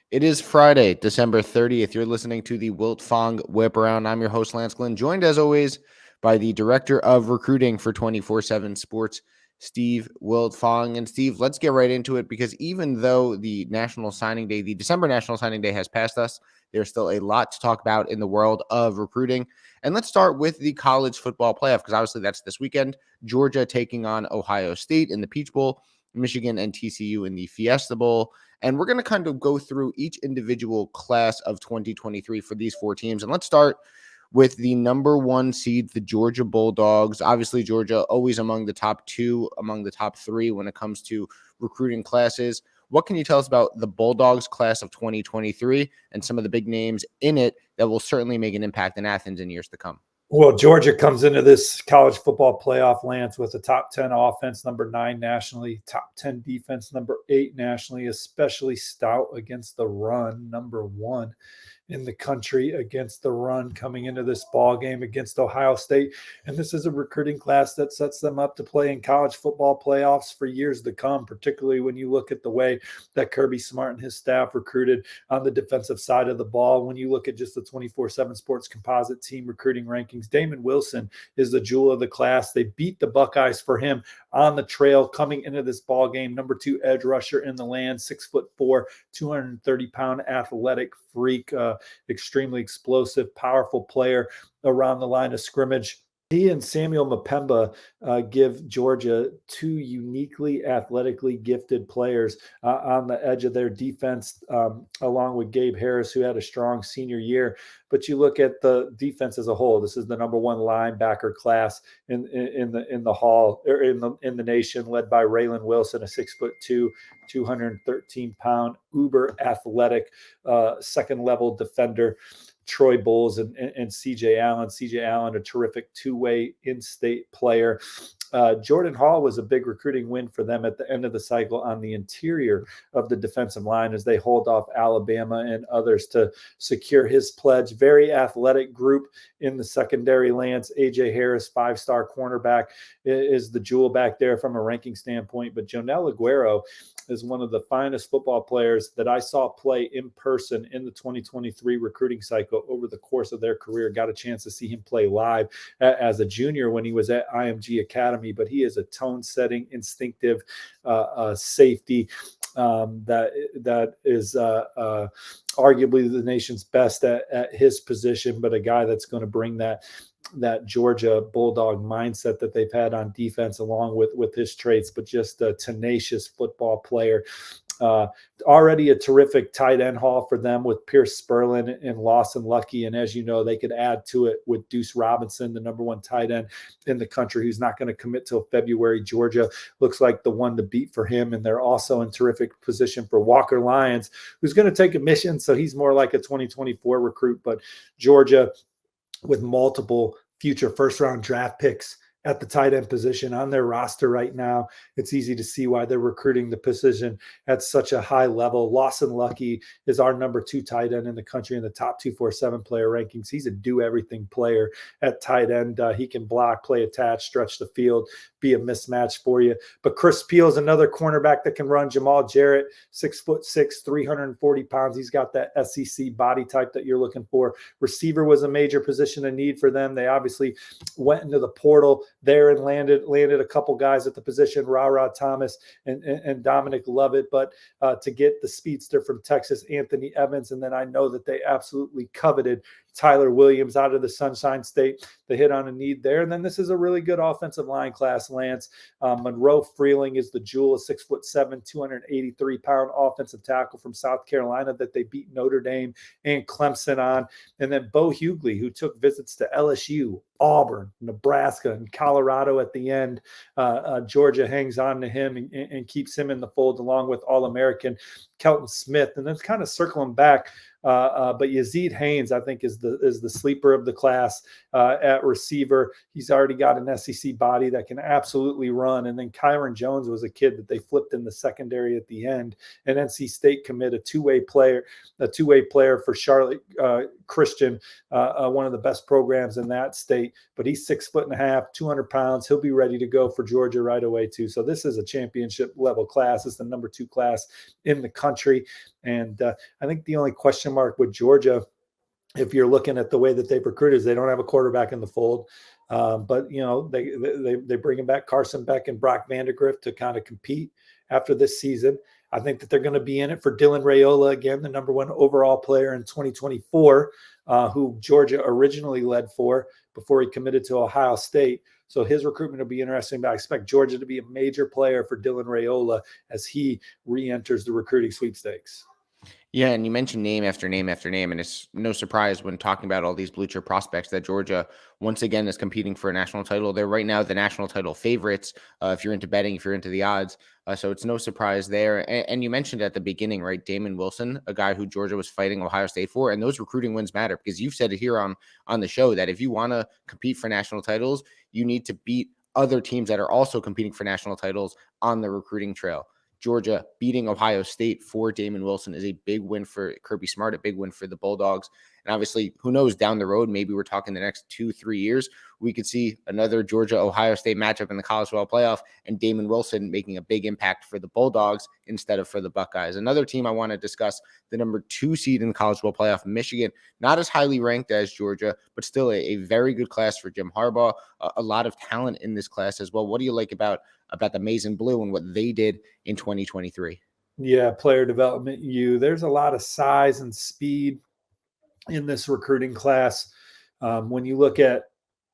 It is Friday, December 30th. You're listening to the Wiltfong Whiparound. I'm your host, Lance Glenn, joined as always by the Director of Recruiting for 24/7 Sports, Steve Wiltfong. And Steve, let's get right into it because even though the December National Signing Day has passed us, there's still a lot to talk about in the world of recruiting. And let's start with the college football playoff because obviously that's this weekend. Georgia taking on Ohio State in the Peach Bowl, Michigan and TCU in the Fiesta Bowl. And we're going to kind of go through each individual class of 2023 for these four teams. And let's start with the number one seed, the Georgia Bulldogs. Obviously, Georgia always among the top two, among the top three when it comes to recruiting classes. What can you tell us about the Bulldogs class of 2023 and some of the big names in it that will certainly make an impact in Athens in years to come? Well, Georgia comes into this college football playoff, Lance, with a top 10 offense, number 9 nationally, top 10 defense, number 8 nationally, especially stout against the run, number 1 in the country against the run coming into this ball game against Ohio State. And this is a recruiting class that sets them up to play in college football playoffs for years to come, particularly when you look at the way that Kirby Smart and his staff recruited on the defensive side of the ball. When you look at just the 24/7 Sports composite team recruiting rankings, Damon Wilson is the jewel of the class. They beat the Buckeyes for him on the trail coming into this ball game. Number 2 edge rusher in the land, 6'4", 230-pound athletic freak, extremely explosive, powerful player around the line of scrimmage. He and Samuel Mapemba give Georgia 2 uniquely athletically gifted players on the edge of their defense, along with Gabe Harris, who had a strong senior year. But you look at the defense as a whole. This is the number 1 linebacker class in the hall or in the nation, led by Raylan Wilson, a 6'2", 213-pound uber athletic second level defender. Troy Bowles and C.J. Allen. C.J. Allen, a terrific two-way in-state player. Jordan Hall was a big recruiting win for them at the end of the cycle on the interior of the defensive line as they hold off Alabama and others to secure his pledge. Very athletic group in the secondary, Lance. A.J. Harris, 5-star cornerback, is the jewel back there from a ranking standpoint. But Jonel Aguero is one of the finest football players that I saw play in person in the 2023 recruiting cycle over the course of their career. Got a chance to see him play live as a junior when he was at IMG Academy, but he is a tone-setting, instinctive safety that is arguably the nation's best at his position, but a guy that's going to bring that Georgia Bulldog mindset that they've had on defense along with his traits, but just a tenacious football player. Already a terrific tight end haul for them with Pierce Sperlin and Lawson Lucky. And as you know, they could add to it with Deuce Robinson, the number 1 tight end in the country, who's not going to commit till February. Georgia looks like the one to beat for him. And they're also in terrific position for Walker Lyons, who's going to take a mission. So he's more like a 2024 recruit, but Georgia with multiple future first-round draft picks at the tight end position on their roster right now. It's easy to see why they're recruiting the position at such a high level. Lawson Lucky is our number 2 tight end in the country in the top 247 player rankings. He's a do-everything player at tight end. He can block, play attached, stretch the field, be a mismatch for you. But Chris Peel is another cornerback that can run. Jamal Jarrett, 6'6", 340 pounds. He's got that SEC body type that you're looking for. Receiver was a major position of need for them. They obviously went into the portal there and landed a couple guys at the position, Ra Thomas and Dominic Lovett, but to get the speedster from Texas, Anthony Evans, and then I know that they absolutely coveted Tyler Williams out of the Sunshine State. They hit on a need there. And then this is a really good offensive line class, Lance. Monroe Freeling is the jewel, a 6'7", 283-pound offensive tackle from South Carolina that they beat Notre Dame and Clemson on. And then Bo Hughley, who took visits to LSU, Auburn, Nebraska, and Colorado at the end. Georgia hangs on to him and keeps him in the fold along with All-American Kelton Smith. And then kind of circling back, but Yazid Haynes, I think, is the sleeper of the class at receiver. He's already got an SEC body that can absolutely run. And then Kyron Jones was a kid that they flipped in the secondary at the end. And NC State commit a two-way player for Charlotte Christian, one of the best programs in that state. But he's 6'1", 200 pounds. He'll be ready to go for Georgia right away too. So this is a championship level class. It's the number 2 class in the country. And I think the only question mark with Georgia, if you're looking at the way that they've recruited, is they don't have a quarterback in the fold. But they bring back Carson Beck and Brock Vandegrift to kind of compete after this season. I think that they're going to be in it for Dylan Raiola again, the number 1 overall player in 2024, who Georgia originally led for before he committed to Ohio State. So his recruitment will be interesting, but I expect Georgia to be a major player for Dylan Raiola as he re-enters the recruiting sweepstakes. Yeah, and you mentioned name after name after name, and it's no surprise when talking about all these blue chip prospects that Georgia once again is competing for a national title. They're right now the national title favorites if you're into betting, if you're into the odds. So it's no surprise there. And you mentioned at the beginning, right, Damon Wilson, a guy who Georgia was fighting Ohio State for, and those recruiting wins matter because you've said it here on the show that if you want to compete for national titles, you need to beat other teams that are also competing for national titles on the recruiting trail. Georgia beating Ohio State for Damon Wilson is a big win for Kirby Smart, a big win for the Bulldogs. And obviously, who knows, down the road, maybe we're talking the next 2-3 years, we could see another Georgia-Ohio State matchup in the college football playoff and Damon Wilson making a big impact for the Bulldogs instead of for the Buckeyes. Another team I want to discuss, the number 2 seed in the college football playoff, Michigan, not as highly ranked as Georgia, but still a very good class for Jim Harbaugh. A lot of talent in this class as well. What do you like about the Maize and Blue and what they did in 2023? Yeah, player development. There's a lot of size and speed in this recruiting class. When you look at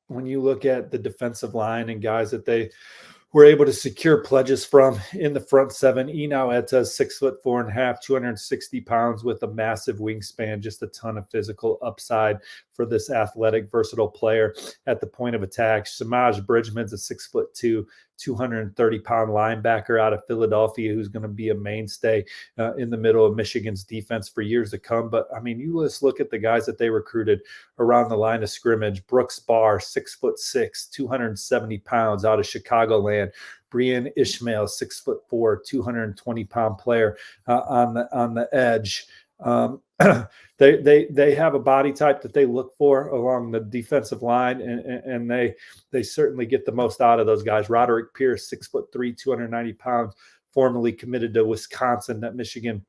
the defensive line and guys that they were able to secure pledges from in the front 7, Enow Eta's 6'4.5", 260 pounds with a massive wingspan, just a ton of physical upside for this athletic, versatile player at the point of attack. Samaj Bridgman's a 6'2", 230-pound linebacker out of Philadelphia who's going to be a mainstay in the middle of Michigan's defense for years to come. But, I mean, you just look at the guys that they recruited around the line of scrimmage. Brooks Barr, 6'6", 270 pounds out of Chicagoland. Brian Ishmael, 6'4", 220-pound player on the edge. They have a body type that they look for along the defensive line, and they certainly get the most out of those guys. Roderick Pierce, 6'3", 290 pounds, formerly committed to Wisconsin, that Michigan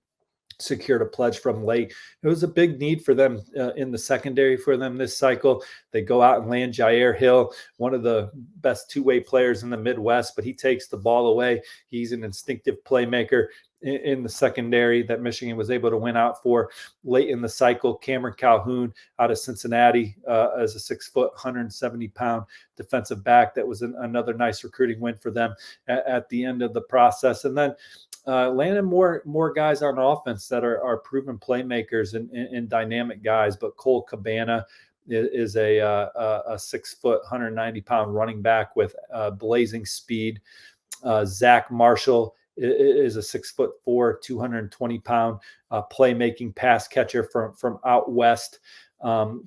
secured a pledge from late. It was a big need for them in the secondary for them this cycle. They go out and land Jair Hill, one of the best two-way players in the Midwest, but he takes the ball away. He's an instinctive playmaker in the secondary that Michigan was able to win out for late in the cycle. Cameron Calhoun out of Cincinnati as a 6 foot, 170-pound defensive back. That was another nice recruiting win for them at the end of the process. And then landing more guys on offense that are proven playmakers and dynamic guys. But Cole Cabana is a 6 foot, 190-pound running back with blazing speed. Zach Marshall is a 6'4", 220-pound playmaking pass catcher from out west.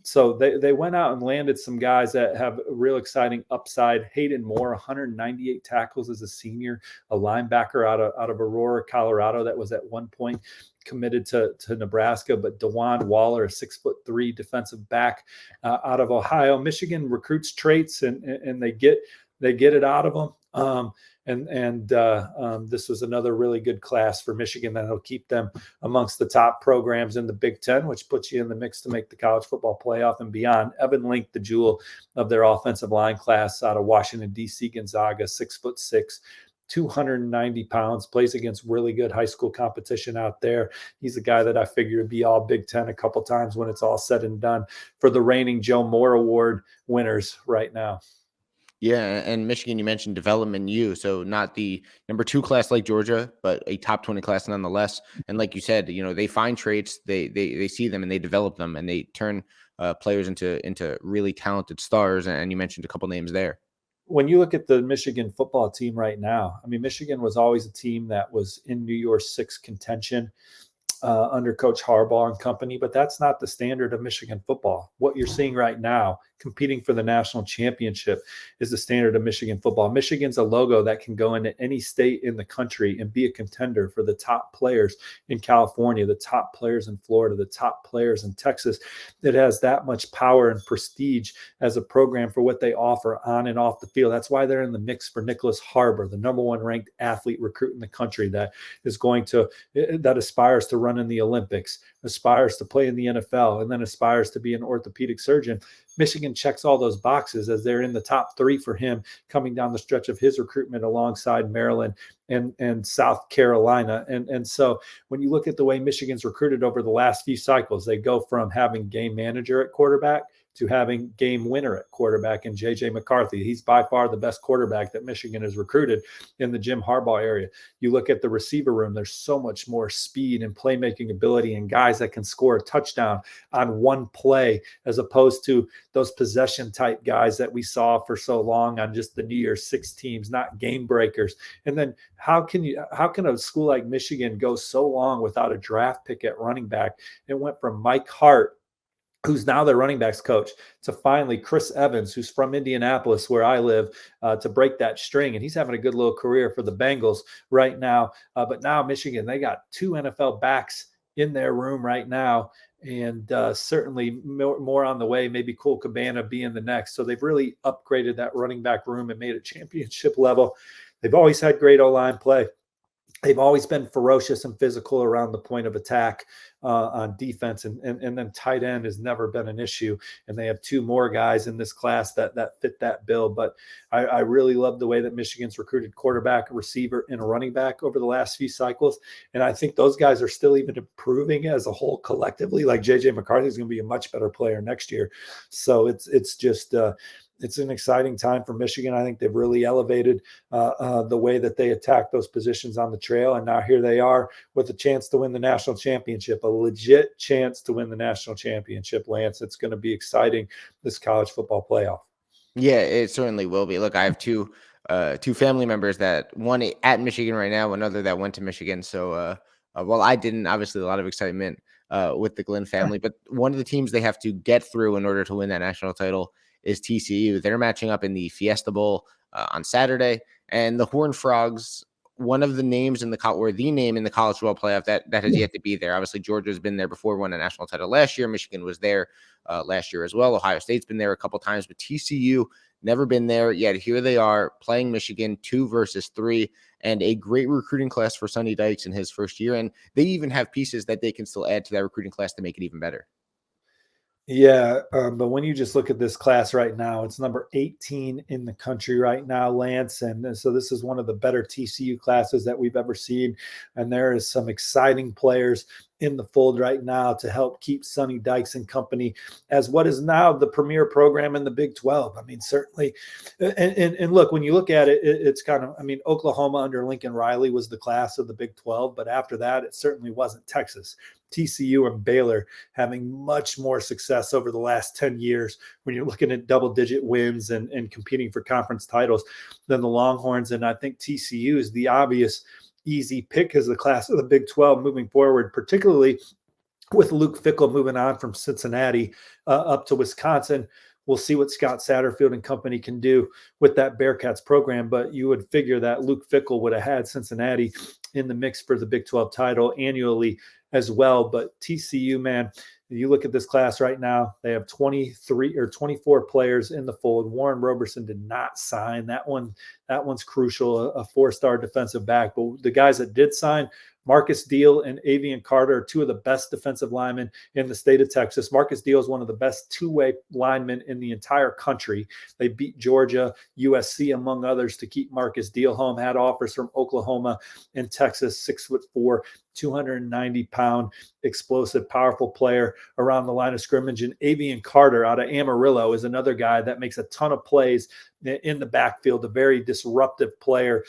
So they went out and landed some guys that have a real exciting upside. Hayden Moore, 198 tackles as a senior, a linebacker out of Aurora, Colorado, that was at one point committed to Nebraska. But DeJuan Waller, a 6'3" defensive back out of Ohio. Michigan recruits traits and they get it out of them. This was another really good class for Michigan that'll keep them amongst the top programs in the Big Ten, which puts you in the mix to make the college football playoff and beyond. Evan Link, the jewel of their offensive line class out of Washington, D.C., Gonzaga, 6'6", 290 pounds, plays against really good high school competition out there. He's a guy that I figure would be all Big Ten a couple times when it's all said and done for the reigning Joe Moore Award winners right now. Yeah, and Michigan, you mentioned development U, so not the number 2 class like Georgia, but a top 20 class nonetheless. And like you said, they find traits, they see them, and they develop them, and they turn players into really talented stars. And you mentioned a couple names there. When you look at the Michigan football team right now, I mean, Michigan was always a team that was in New Year's Six contention under Coach Harbaugh and company, but that's not the standard of Michigan football. What you're seeing right now, competing for the national championship, is the standard of Michigan football. Michigan's a logo that can go into any state in the country and be a contender for the top players in California, the top players in Florida, the top players in Texas. It has that much power and prestige as a program for what they offer on and off the field. That's why they're in the mix for Nicholas Harbor, the number 1 ranked athlete recruit in the country that aspires to run run in the Olympics, aspires to play in the NFL, and then aspires to be an orthopedic surgeon. Michigan checks all those boxes as they're in the top 3 for him coming down the stretch of his recruitment alongside Maryland and South Carolina. And so when you look at the way Michigan's recruited over the last few cycles, they go from having game manager at quarterback to having game winner at quarterback in J.J. McCarthy. He's by far the best quarterback that Michigan has recruited in the Jim Harbaugh area. You look at the receiver room, there's so much more speed and playmaking ability and guys that can score a touchdown on one play as opposed to those possession type guys that we saw for so long on just the New Year's Six teams, not game breakers. And then how can a school like Michigan go so long without a draft pick at running back? It went from Mike Hart, who's now their running backs coach, to finally Chris Evans, who's from Indianapolis, where I live, to break that string. And he's having a good little career for the Bengals right now. But now Michigan, they got 2 NFL backs in their room right now. And certainly more on the way, maybe Cole Cabana being the next. So they've really upgraded that running back room and made it championship level. They've always had great O-line play. They've always been ferocious and physical around the point of attack on defense, and then tight end has never been an issue. And they have 2 more guys in this class that fit that bill. But I really love the way that Michigan's recruited quarterback, a receiver, and a running back over the last few cycles. And I think those guys are still even improving as a whole collectively. Like J.J. McCarthy is going to be a much better player next year. So it's just it's an exciting time for Michigan. I think they've really elevated the way that they attack those positions on the trail. And now here they are with a chance to win the national championship, a legit chance to win the national championship, Lance. It's going to be exciting, this college football playoff. Yeah, it certainly will be. Look, I have two family members, that one at Michigan right now, another that went to Michigan. So, well, I didn't. Obviously, a lot of excitement with the Glenn family. But one of the teams they have to get through in order to win that national title is TCU. They're matching up in the Fiesta Bowl on Saturday, and the Horned Frogs, one of the names in the name in the college football playoff that has yet to be there. Obviously, Georgia's been there before, won a national title last year. Michigan was there last year as well. Ohio State's been there a couple times, but TCU never been there yet. Here they are playing Michigan 2 versus 3, and a great recruiting class for Sonny Dykes in his first year. And they even have pieces that they can still add to that recruiting class to make it even better. Yeah, but when you just look at this class right now, it's number 18 in the country right now, Lance. And so this is one of the better TCU classes that we've ever seen. And there is some exciting players in the fold right now to help keep Sonny Dykes and company as what is now the premier program in the Big 12. I mean, certainly. And look, when you look at it, it's kind of, I mean, Oklahoma under Lincoln Riley was the class of the Big 12. But after that, it certainly wasn't Texas. TCU and Baylor having much more success over the last 10 years when you're looking at double-digit wins and competing for conference titles than the Longhorns. And I think TCU is the obvious easy pick as the class of the Big 12 moving forward, particularly with Luke Fickell moving on from Cincinnati up to Wisconsin. We'll see what Scott Satterfield and company can do with that Bearcats program, but you would figure that Luke Fickell would have had Cincinnati in the mix for the Big 12 title annually as well. But TCU, man, you look at this class right now, they have 24 players in the fold. Warren Roberson did not sign. That one's crucial, a 4-star defensive back. But the guys that did sign, Marcus Deal and Avian Carter are 2 of the best defensive linemen in the state of Texas. Marcus Deal is one of the best 2-way linemen in the entire country. They beat Georgia, USC, among others, to keep Marcus Deal home. Had offers from Oklahoma and Texas. 6'4", 290-pound, explosive, powerful player around the line of scrimmage. And Avian Carter out of Amarillo is another guy that makes a ton of plays in the backfield, a very disruptive player.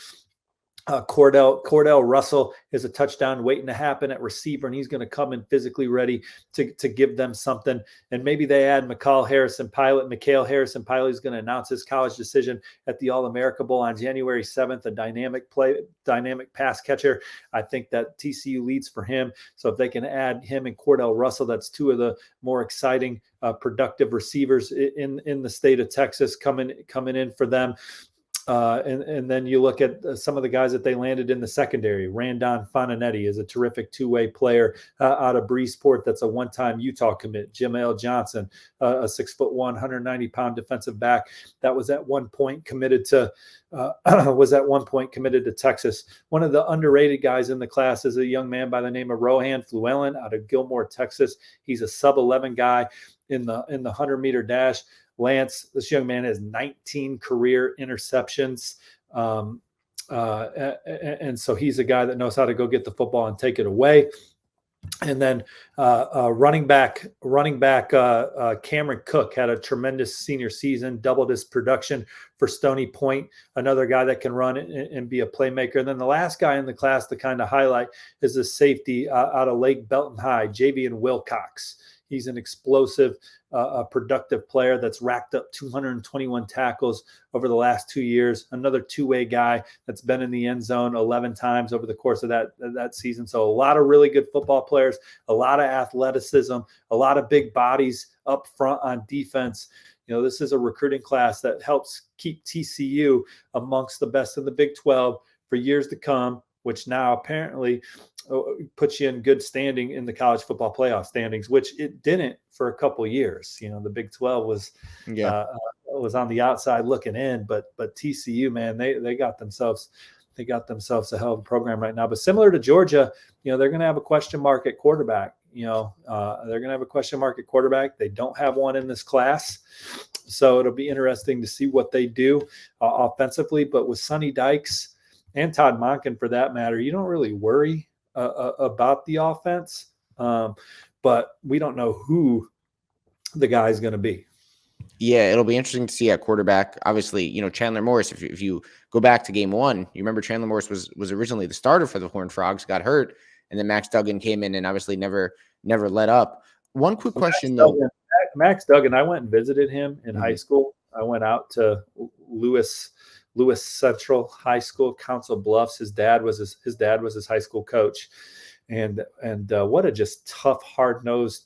Cordell Russell is a touchdown waiting to happen at receiver, and he's going to come in physically ready to give them something. And maybe they add Mikhail Harrison Pilot is going to announce his college decision at the All-America Bowl on January 7th, a dynamic pass catcher. I think that TCU leads for him. So if they can add him and Cordell Russell, that's 2 of the more exciting, productive receivers in the state of Texas coming in for them. And then you look at some of the guys that they landed in the secondary. Randon Fonanetti is a terrific two-way player out of Breesport. That's a one-time Utah commit. Jamel Johnson, a 6'1", 190-pound defensive back that was at one point committed to Texas. One of the underrated guys in the class is a young man by the name of Rohan Fluellen out of Gilmore, Texas. He's a sub-11 guy in the 100-meter dash. Lance, this young man has 19 career interceptions. And so he's a guy that knows how to go get the football and take it away. And then running back Cameron Cook had a tremendous senior season, doubled his production for Stony Point, another guy that can run and be a playmaker. And then the last guy in the class to kind of highlight is the safety out of Lake Belton High, Javian Wilcox. He's an explosive, productive player that's racked up 221 tackles over the last 2 years. Another two-way guy that's been in the end zone 11 times over the course of that season. So a lot of really good football players, a lot of athleticism, a lot of big bodies up front on defense. This is a recruiting class that helps keep TCU amongst the best in the Big 12 for years to come, which now apparently puts you in good standing in the college football playoff standings, which it didn't for a couple of years. The Big 12 was on the outside looking in, but TCU, man, they got themselves a hell of a program right now. But similar to Georgia, they're going to have a question mark at quarterback. They don't have one in this class, so it'll be interesting to see what they do offensively. But with Sonny Dykes and Todd Monken, for that matter, you don't really worry about the offense, but we don't know who the guy is going to be. Yeah, it'll be interesting to see at quarterback. Obviously, Chandler Morris, if you go back to game one, you remember Chandler Morris was originally the starter for the Horned Frogs, got hurt, and then Max Duggan came in and obviously never let up. One quick question, Max Duggan, I went and visited him in high school. I went out to Lewis Central High School, Council Bluffs. His dad was his high school coach, and what a just tough, hard-nosed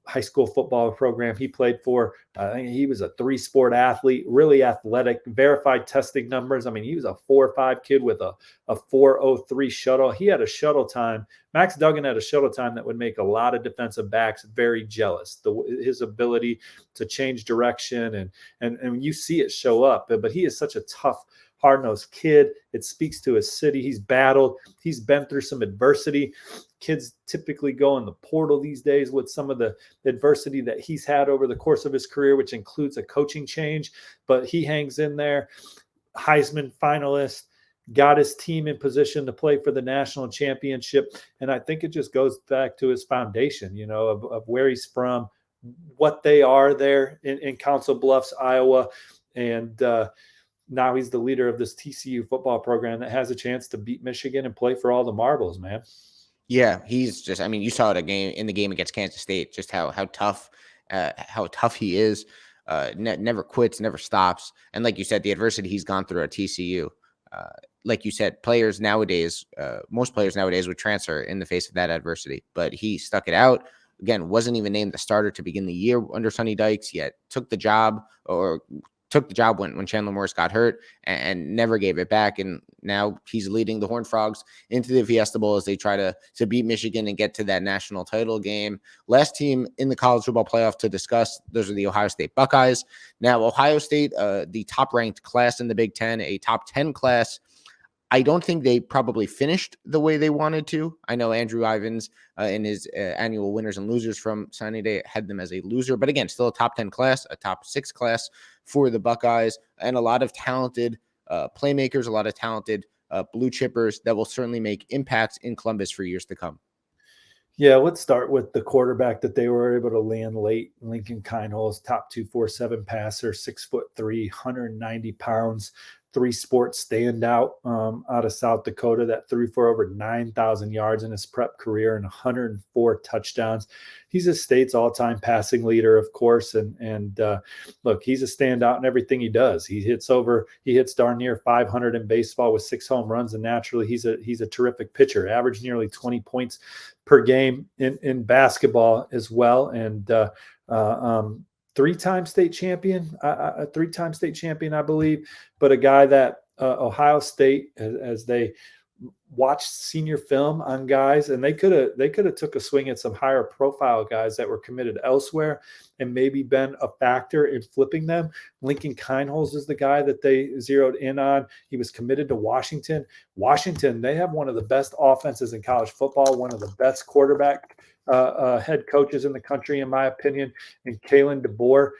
high school football program he played for. I think he was a 3-sport athlete, really athletic, verified testing numbers. I mean, he was a 4.5 kid with a 4.03 shuttle. He had a shuttle time. Max Duggan had a shuttle time that would make a lot of defensive backs very jealous. His ability to change direction and you see it show up. But he is such a tough, hard-nosed kid. It speaks to his city. He's battled. He's been through some adversity. Kids typically go in the portal these days with some of the adversity that he's had over the course of his career, which includes a coaching change. But he hangs in there. Hiesman finalist, got his team in position to play for the national championship. And I think it just goes back to his foundation, of where he's from, what they are there in Council Bluffs, Iowa. And now he's the leader of this TCU football program that has a chance to beat Michigan and play for all the marbles, man. Yeah, he's just, you saw it in the game against Kansas State, just how tough he is, never quits, never stops. And like you said, the adversity he's gone through at TCU, like you said, most players nowadays would transfer in the face of that adversity, but he stuck it out. Again, wasn't even named the starter to begin the year under Sonny Dykes, yet took the job when Chandler Morris got hurt and never gave it back. And now he's leading the Horned Frogs into the Fiesta Bowl as they try to beat Michigan and get to that national title game. Last team in the college football playoff to discuss, those are the Ohio State Buckeyes. Now, Ohio State, the top-ranked class in the Big Ten, a top 10 class. I don't think they probably finished the way they wanted to. I know Andrew Ivins in his annual winners and losers from Sunny Day had them as a loser, but again, still a top 10 class, a top 6 class for the Buckeyes, and a lot of talented playmakers, a lot of talented blue chippers that will certainly make impacts in Columbus for years to come. Yeah, let's start with the quarterback that they were able to land late. Lincoln Kienholz, top 247 passer, 6'3", 190 pounds. 3-sport standout out of South Dakota that threw for over 9,000 yards in his prep career and 104 touchdowns. He's a state's all-time passing leader, of course, and look, he's a standout in everything he does. He hits darn near 500 in baseball with 6 home runs, and naturally, he's a terrific pitcher. Averaged nearly 20 points per game in basketball as well, and three-time state champion, I believe, but a guy that Ohio State, as they watched senior film on guys, and they could have took a swing at some higher profile guys that were committed elsewhere and maybe been a factor in flipping them. Lincoln Kienholz is the guy that they zeroed in on. He was committed to Washington. Washington, they have one of the best offenses in college football, one of the best quarterback head coaches in the country, in my opinion, and Kalen DeBoer.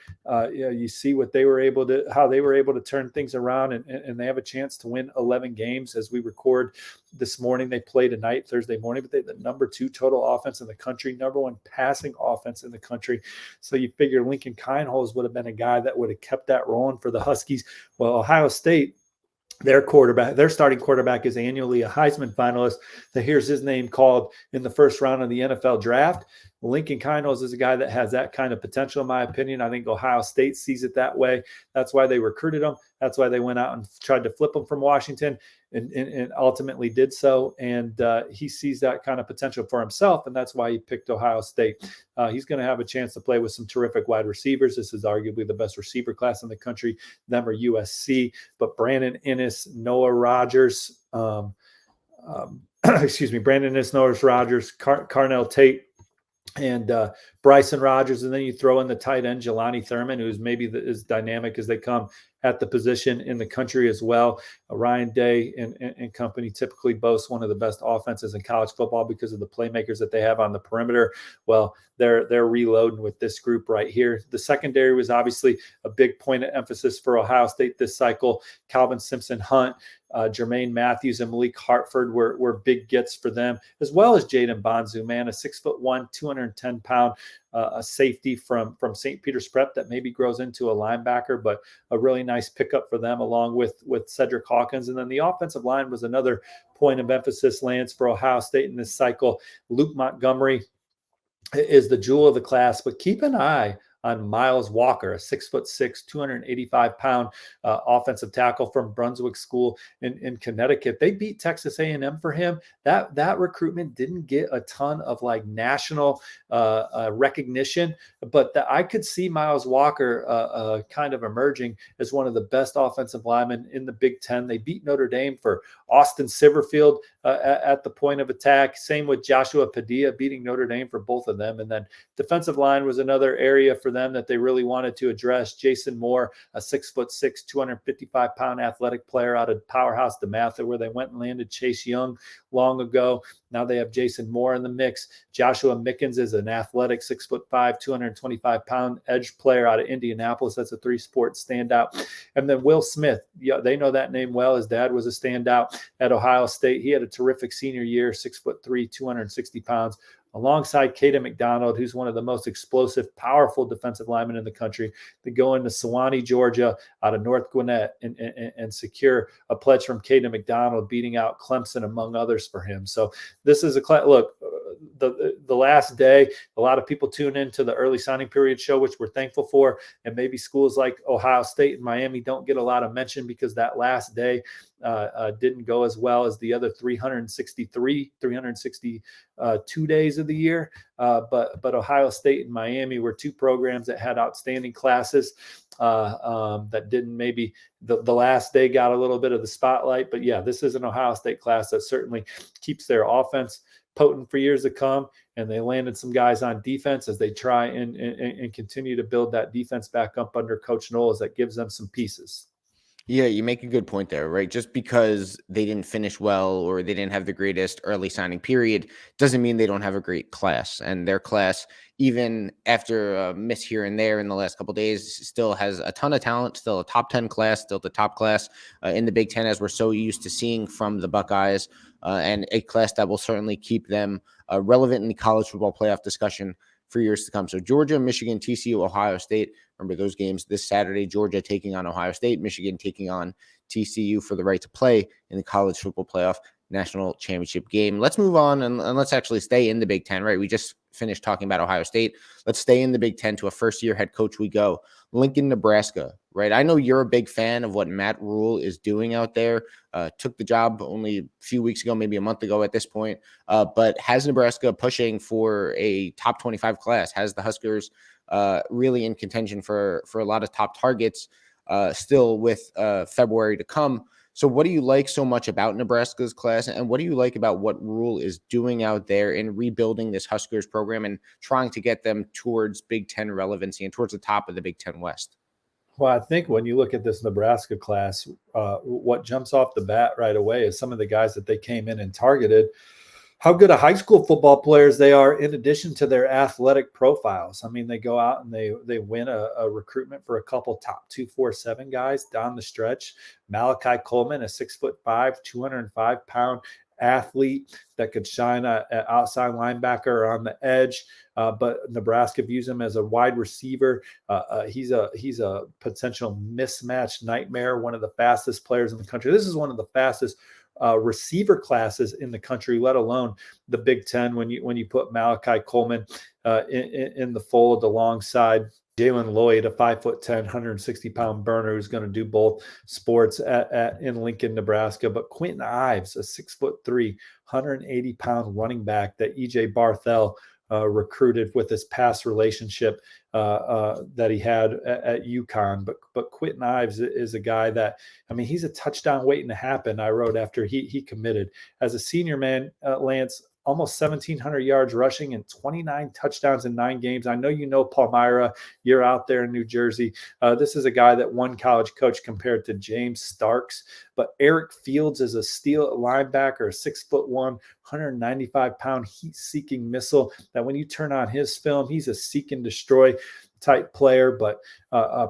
You see how they were able to turn things around, and they have a chance to win 11 games as we record this morning. They play tonight, Thursday morning, but they have the number 2 total offense in the country, number 1 passing offense in the country. So you figure Lincoln Kienholz would have been a guy that would have kept that rolling for the Huskies. Well, Ohio State, their starting quarterback is annually a Hiesman finalist. So here's his name called in the first round of the NFL draft. Lincoln Kienholz is a guy that has that kind of potential, in my opinion. I think Ohio State sees it that way. That's why they recruited him. That's why they went out and tried to flip him from Washington and ultimately did so. And he sees that kind of potential for himself, and that's why he picked Ohio State. He's going to have a chance to play with some terrific wide receivers. This is arguably the best receiver class in the country. Them are USC, but Brandon Inniss, Noah Rogers, Brandon Inniss, Noah Rogers, Carnell Tate, and Bryson Rogers, and then you throw in the tight end Jelani Thurman, who's maybe as dynamic as they come at the position in the country as well. Ryan Day and company typically boast one of the best offenses in college football because of the playmakers that they have on the perimeter. Well, they're reloading with this group right here. The secondary was obviously a big point of emphasis for Ohio State this cycle. Calvin Simpson-Hunt, Jermaine Matthews, and Malik Hartford were big gets for them, as well as Jaden Bonzu, man, a 6'1", 210-pound a safety from St. Peter's Prep that maybe grows into a linebacker, but a really nice pickup for them, along with Cedric Hawkins. And then the offensive line was another point of emphasis, Lance, for Ohio State in this cycle. Luke Montgomery is the jewel of the class, but keep an eye on Miles Walker, a 6'6", 285-pound offensive tackle from Brunswick School in Connecticut. They beat Texas A&M for him. That recruitment didn't get a ton of national recognition, but I could see Miles Walker kind of emerging as one of the best offensive linemen in the Big Ten. They beat Notre Dame for Austin Silverfield at the point of attack. Same with Joshua Padilla, beating Notre Dame for both of them. And then defensive line was another area for them that they really wanted to address. Jason Moore, a 6'6", 255-pound athletic player out of Powerhouse DeMatha, where they went and landed Chase Young long ago. Now they have Jason Moore in the mix. Joshua Mickens is an athletic 6'5", 225-pound edge player out of Indianapolis. That's a 3-sport standout. And then Will Smith, they know that name well. His dad was a standout at Ohio State. He had a terrific senior year, 6'3", 260 pounds, alongside Caden McDonald, who's one of the most explosive, powerful defensive linemen in the country, to go into Sewanee, Georgia, out of North Gwinnett and secure a pledge from Caden McDonald, beating out Clemson, among others, for him. So this is look, the last day, a lot of people tune into the early signing period show, which we're thankful for, and maybe schools like Ohio State and Miami don't get a lot of mention because that last day didn't go as well as the other 362 days of the year. But Ohio State and Miami were two programs that had outstanding classes that didn't, maybe the last day got a little bit of the spotlight. But yeah, this is an Ohio State class that certainly keeps their offense potent for years to come. And they landed some guys on defense as they try and continue to build that defense back up under Coach Knowles. That gives them some pieces. Yeah, you make a good point there, right? Just because they didn't finish well or they didn't have the greatest early signing period doesn't mean they don't have a great class. And their class, even after a miss here and there in the last couple of days, still has a ton of talent, still a top 10 class, still the top class in the Big Ten, as we're so used to seeing from the Buckeyes, and a class that will certainly keep them relevant in the college football playoff discussion for years to come. So Georgia, Michigan, TCU, Ohio State. Remember those games this Saturday: Georgia taking on Ohio State, Michigan taking on TCU for the right to play in the college football playoff national championship game. Let's move on and let's actually stay in the Big Ten, right? We just finished talking about Ohio State. Let's stay in the Big Ten. To a first-year head coach we go. Lincoln, Nebraska, right? I know you're a big fan of what Matt Rhule is doing out there. Took the job only a few weeks ago, maybe a month ago at this point, but has Nebraska pushing for a top 25 class? Has the Huskers really in contention for a lot of top targets still with February to come. So what do you like so much about Nebraska's class, and what do you like about what Rhule is doing out there in rebuilding this Huskers program and trying to get them towards Big Ten relevancy and towards the top of the Big Ten West? Well, I think when you look at this Nebraska class, what jumps off the bat right away is some of the guys that they came in and targeted, how good of high school football players they are in addition to their athletic profiles. I mean, they go out and they win a recruitment for a couple top 247 guys down the stretch. Malachi Coleman, a 6'5", 205-pound athlete that could shine an outside linebacker on the edge. But Nebraska views him as a wide receiver. He's a potential mismatch nightmare, one of the fastest players in the country. This is one of the fastest receiver classes in the country, let alone the Big Ten. When you put Malachi Coleman in the fold alongside Jalen Lloyd, a 5'10", 160-pound burner who's going to do both sports in Lincoln, Nebraska. But Quentin Ives, a 6'3", 180-pound running back that E.J. Barthel recruited with this past relationship that he had at UConn. But Quentin Ives is a guy that, I mean, he's a touchdown waiting to happen. I wrote after he committed. As a senior, man, Lance, almost 1,700 yards rushing and 29 touchdowns in 9 games. I know you know Palmyra. You're out there in New Jersey. This is a guy that one college coach compared to James Starks. But Eric Fields is a steel linebacker, a 6'1", 195-pound heat-seeking missile that when you turn on his film, he's a seek and destroy type player. But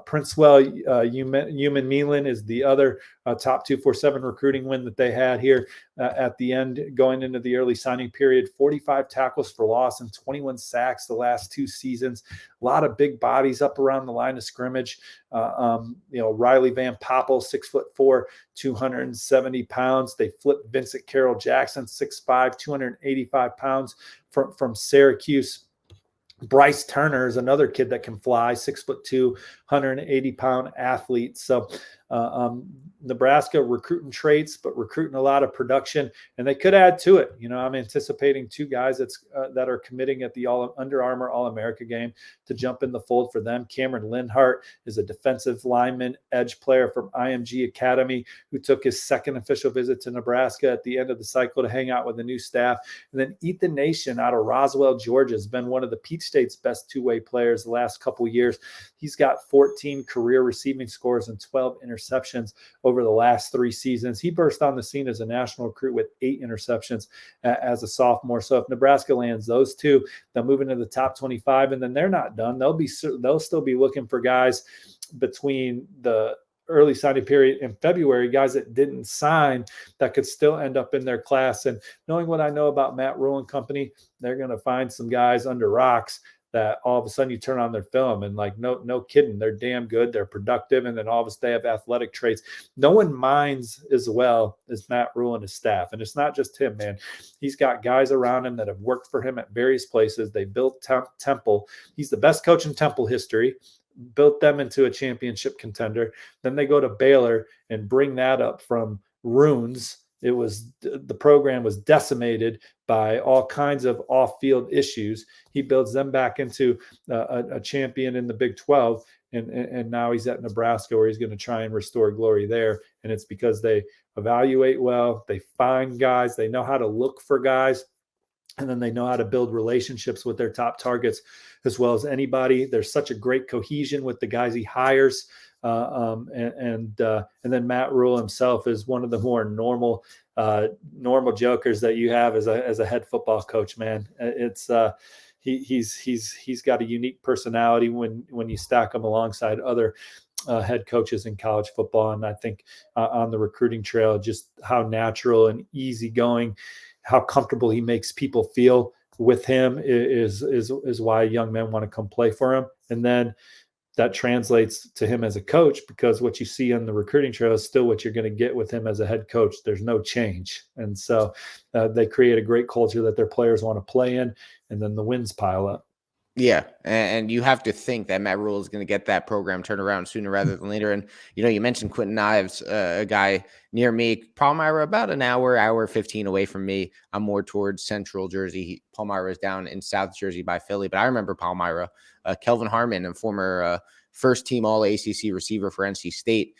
Princewell Uman is the other top 247 recruiting win that they had here at the end, going into the early signing period. 45 tackles for loss and 21 sacks the last 2 seasons. A lot of big bodies up around the line of scrimmage. Riley Van Poppel, 6'4", 270 pounds. They flipped Vincent Carroll Jackson, 6'5", 285 pounds from Syracuse. Bryce Turner is another kid that can fly, 6'2", 180-pound athlete. So Nebraska recruiting traits, but recruiting a lot of production, and they could add to it. I'm anticipating 2 guys that are committing at the Under Armour All-America game to jump in the fold for them. Cameron Linhart is a defensive lineman, edge player from IMG Academy who took his second official visit to Nebraska at the end of the cycle to hang out with the new staff. And then Ethan Nation out of Roswell, Georgia, has been one of the Peach State's best two-way players the last couple of years. He's got 14 career receiving scores and 12 interceptions over the last 3 seasons. He burst on the scene as a national recruit with 8 interceptions as a sophomore. So if Nebraska lands those 2, they'll move into the top 25, and then they're not done. They'll still be looking for guys between the early signing period in February, guys that didn't sign that could still end up in their class. And knowing what I know about Matt Rhule and company, they're going to find some guys under rocks that all of a sudden you turn on their film and no kidding, they're damn good, they're productive, and then all of a sudden they have athletic traits. No one minds as well as Matt Rhule and his staff. And it's not just him, man. He's got guys around him that have worked for him at various places. They built Temple. He's the best coach in Temple history, built them into a championship contender. Then they go to Baylor and bring that up from ruins. The program was decimated by all kinds of off-field issues. He builds them back into a champion in the Big 12, and now he's at Nebraska where he's going to try and restore glory there. And it's because they evaluate well, they find guys, they know how to look for guys, and then they know how to build relationships with their top targets as well as anybody. There's such a great cohesion with the guys he hires. And then Matt Rhule himself is one of the more normal jokers that you have as a head football coach, man. It's he's got a unique personality when you stack him alongside other head coaches in college football. And I think on the recruiting trail, just how natural and easygoing, how comfortable he makes people feel with him is why young men want to come play for him. And then that translates to him as a coach, because what you see on the recruiting trail is still what you're going to get with him as a head coach. There's no change. And so they create a great culture that their players want to play in, and then the wins pile up. Yeah, and you have to think that Matt Rhule is going to get that program turned around sooner rather than later. And you mentioned Quentin Ives, a guy near me, Palmyra, about an hour 15 away from me. I'm more towards central Jersey. Palmyra is down in South Jersey by Philly, but I remember Palmyra. Kelvin Harmon, a former first team All ACC receiver for NC State,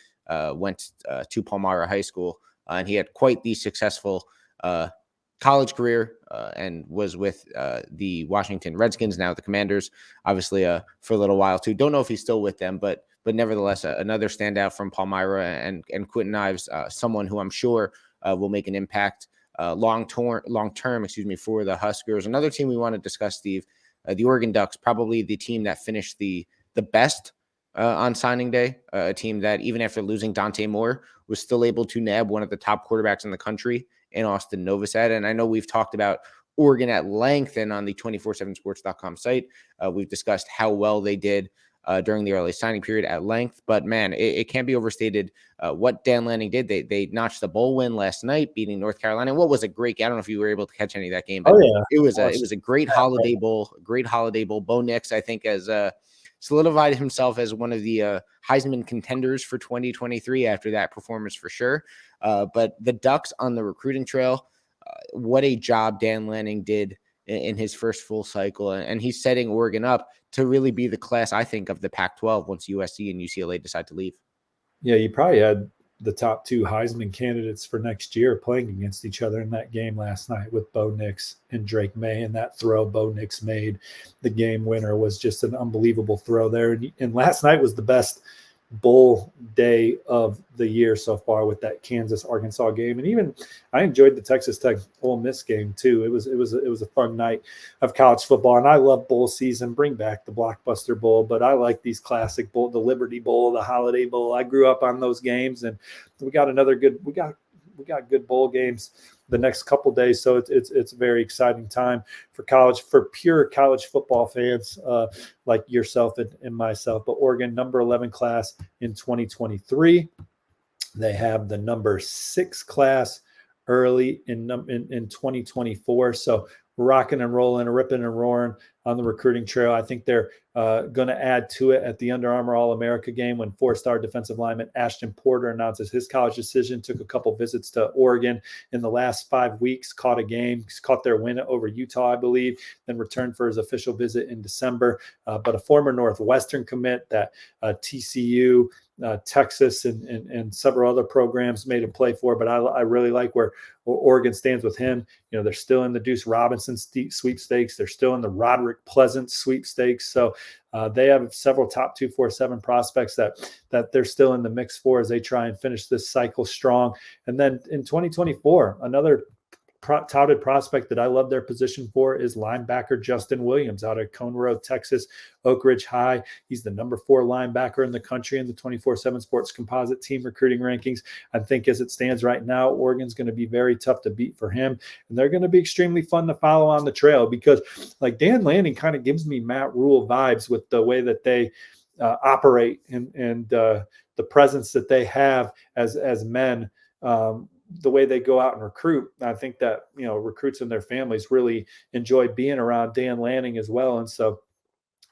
went to Palmyra High School, and he had quite the successful college career and was with the Washington Redskins, now the Commanders, obviously for a little while too. Don't know if he's still with them, but nevertheless, another standout from Palmyra, and Quentin Ives, someone who I'm sure will make an impact long term, for the Huskers. Another team we want to discuss, Steve, the Oregon Ducks, probably the team that finished the best on signing day, a team that even after losing Dante Moore was still able to nab one of the top quarterbacks in the country in Austin Novosad. And I know we've talked about Oregon at length, and on the 247sports.com site, we've discussed how well they did during the early signing period at length. But man, it can't be overstated what Dan Lanning did. They notched the bowl win last night, beating North Carolina. And what was a great game. I don't know if you were able to catch any of that game, but it was a great holiday bowl. Bo Nix, I think, has solidified himself as one of the Heisman contenders for 2023 after that performance for sure. But the Ducks on the recruiting trail, what a job Dan Lanning did in his first full cycle. And he's setting Oregon up to really be the class, I think, of the Pac-12 once USC and UCLA decide to leave. Yeah, you probably had the top two Heisman candidates for next year playing against each other in that game last night with Bo Nix and Drake May. And that throw Bo Nix made, the game winner, was just an unbelievable throw there. And last night was the best bowl day of the year so far with that Kansas-Arkansas game. And even I enjoyed the Texas Tech Ole Miss game too. It was a fun night of college football. And I love bowl season. Bring back the Blockbuster Bowl, but I like these classic bowl, the Liberty Bowl, the Holiday Bowl. I grew up on those games, and we got good bowl games the next couple days. So it's a very exciting time for pure college football fans like yourself and myself. But Oregon, number 11 class in 2023. They have the number 6 class early in 2024. So rocking and rolling, ripping and roaring on the recruiting trail. I think they're going to add to it at the Under Armour All-America game when 4-star defensive lineman Ashton Porter announces his college decision, took a couple visits to Oregon in the last 5 weeks, caught their win over Utah, I believe, then returned for his official visit in December. But a former Northwestern commit that TCU, Texas, and several other programs made him play for. But I really like where Oregon stands with him. They're still in the Deuce Robinson sweepstakes. They're still in the Roderick Pleasant sweepstakes. So they have several top 247 prospects that they're still in the mix for as they try and finish this cycle strong. And then in 2024, another touted prospect that I love their position for is linebacker Justin Williams out of Conroe, Texas, Oak Ridge High. He's the number 4 linebacker in the country in the 247 Sports Composite team recruiting rankings. I think as it stands right now, Oregon's going to be very tough to beat for him. And they're going to be extremely fun to follow on the trail because like Dan Lanning kind of gives me Matt Rhule vibes with the way that they operate and the presence that they have as men. The way they go out and recruit. I think that, recruits and their families really enjoy being around Dan Lanning as well. And so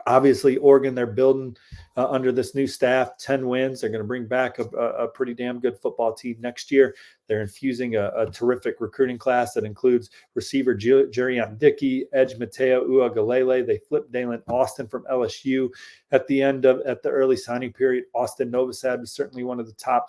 obviously Oregon, they're building under this new staff, 10 wins. They're going to bring back a pretty damn good football team next year. They're infusing a terrific recruiting class that includes receiver Jerion Dickey, edge Mateo Uagalele. They flipped Dalen Austin from LSU at the early signing period. Austin Novosad was certainly one of the top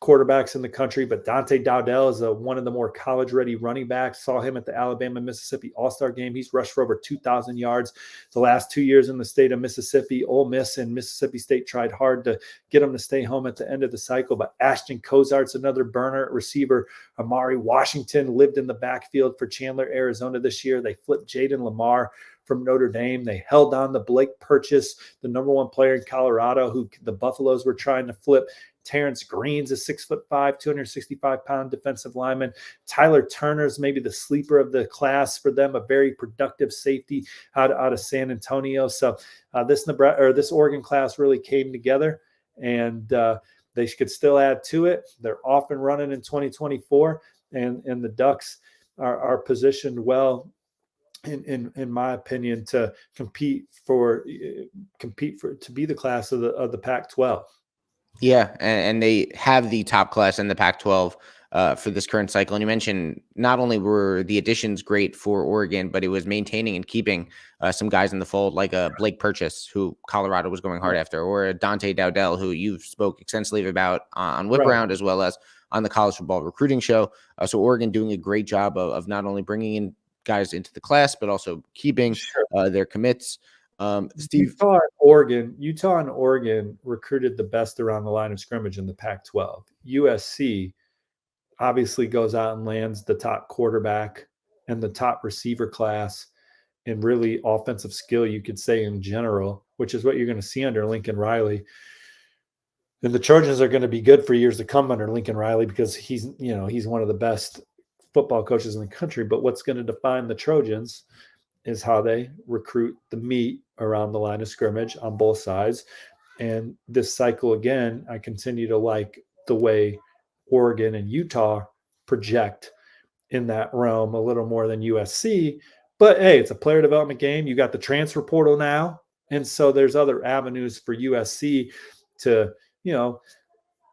quarterbacks in the country, but Dante Dowdell is one of the more college-ready running backs. Saw him at the Alabama-Mississippi All-Star game. He's rushed for over 2,000 yards the last 2 years in the state of Mississippi. Ole Miss and Mississippi State tried hard to get him to stay home at the end of the cycle, but Ashton Cozart's another burner. Receiver Amari Washington lived in the backfield for Chandler, Arizona this year. They flipped Jaden Lamar from Notre Dame. They held on to Blake Purchase, the number 1 player in Colorado, who the Buffaloes were trying to flip. Terrence Green's a 6'5", 265-pound defensive lineman. Tyler Turner's maybe the sleeper of the class for them, a very productive safety out of San Antonio. So this Oregon class really came together, and they could still add to it. They're off and running in 2024, and the Ducks are positioned well in my opinion, to compete to be the class of the Pac-12. Yeah, and they have the top class in the Pac-12 for this current cycle. And you mentioned not only were the additions great for Oregon, but it was maintaining and keeping some guys in the fold, like a Blake Purchase, who Colorado was going hard after, or a Dante Dowdell, who you've spoke extensively about on Whip Right. Around as well as on the College Football Recruiting Show. So Oregon doing a great job of not only bringing in guys into the class, but also keeping Sure. their commits. Steve. Utah and Oregon recruited the best around the line of scrimmage in the Pac-12. USC obviously goes out and lands the top quarterback and the top receiver class and really offensive skill, you could say, in general, which is what you're going to see under Lincoln Riley. And the Trojans are going to be good for years to come under Lincoln Riley because he's one of the best football coaches in the country. But what's going to define the Trojans is how they recruit the meat around the line of scrimmage on both sides. And this cycle, again, I continue to like the way Oregon and Utah project in that realm a little more than USC. But hey, it's a player development game. You got the transfer portal now. And so there's other avenues for USC to,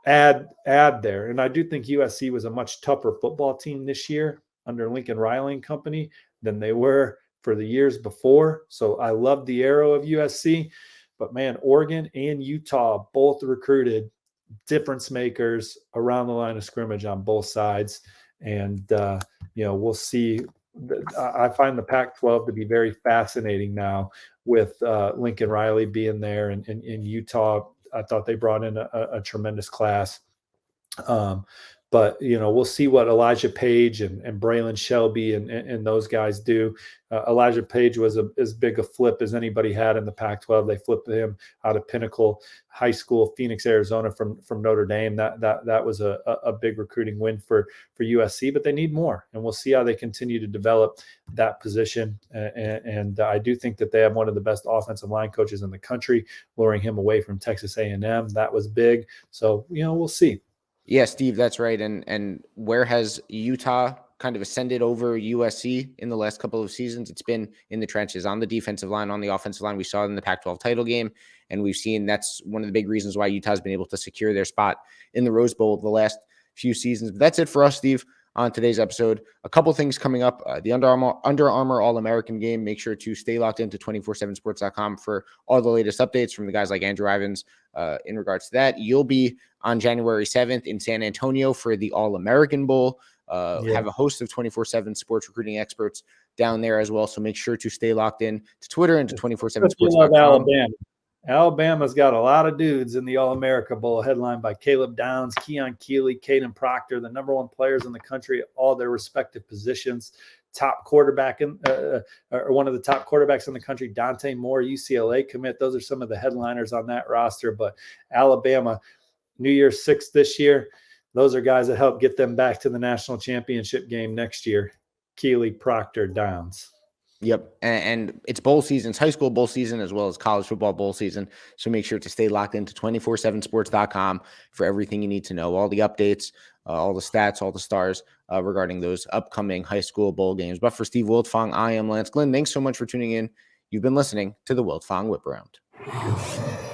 add there. And I do think USC was a much tougher football team this year under Lincoln Riley and company than they were for the years before. So I love the arrow of USC. But man, Oregon and Utah both recruited difference makers around the line of scrimmage on both sides. And, we'll see. I find the Pac-12 to be very fascinating now with Lincoln Riley being there, and in Utah, I thought they brought in a tremendous class. But, we'll see what Elijah Page and Braylon Shelby and those guys do. Elijah Page was as big a flip as anybody had in the Pac-12. They flipped him out of Pinnacle High School, Phoenix, Arizona, from Notre Dame. That was a big recruiting win for USC, but they need more. And we'll see how they continue to develop that position. And I do think that they have one of the best offensive line coaches in the country, luring him away from Texas A&M. That was big. So, we'll see. Yeah, Steve, that's right. And where has Utah kind of ascended over USC in the last couple of seasons? It's been in the trenches on the defensive line, on the offensive line. We saw it in the Pac-12 title game, and we've seen that's one of the big reasons why Utah's been able to secure their spot in the Rose Bowl the last few seasons. But that's it for us, Steve, on today's episode. A couple things coming up. The Under Armour All-American game. Make sure to stay locked into 247sports.com for all the latest updates from the guys like Andrew Ivins in regards to that. You'll be on January 7th in San Antonio for the All-American Bowl. Have a host of 247 sports recruiting experts down there as well. So make sure to stay locked in to Twitter and to 247sports.com. Alabama. Alabama's got a lot of dudes in the All-America Bowl, headlined by Caleb Downs, Keon Keeley, Caden Proctor, the number one players in the country, all their respective positions. Top quarterback or one of the top quarterbacks in the country, Dante Moore, UCLA commit. Those are some of the headliners on that roster. But Alabama, New Year's 6th this year, those are guys that help get them back to the national championship game next year. Keeley, Proctor, Downs. Yep. And it's bowl season, it's high school bowl season, as well as college football bowl season. So make sure to stay locked into 247sports.com for everything you need to know, all the updates, all the stats, all the stars regarding those upcoming high school bowl games. But for Steve Wiltfong, I am Lance Glenn. Thanks so much for tuning in. You've been listening to the Wiltfong Whiparound.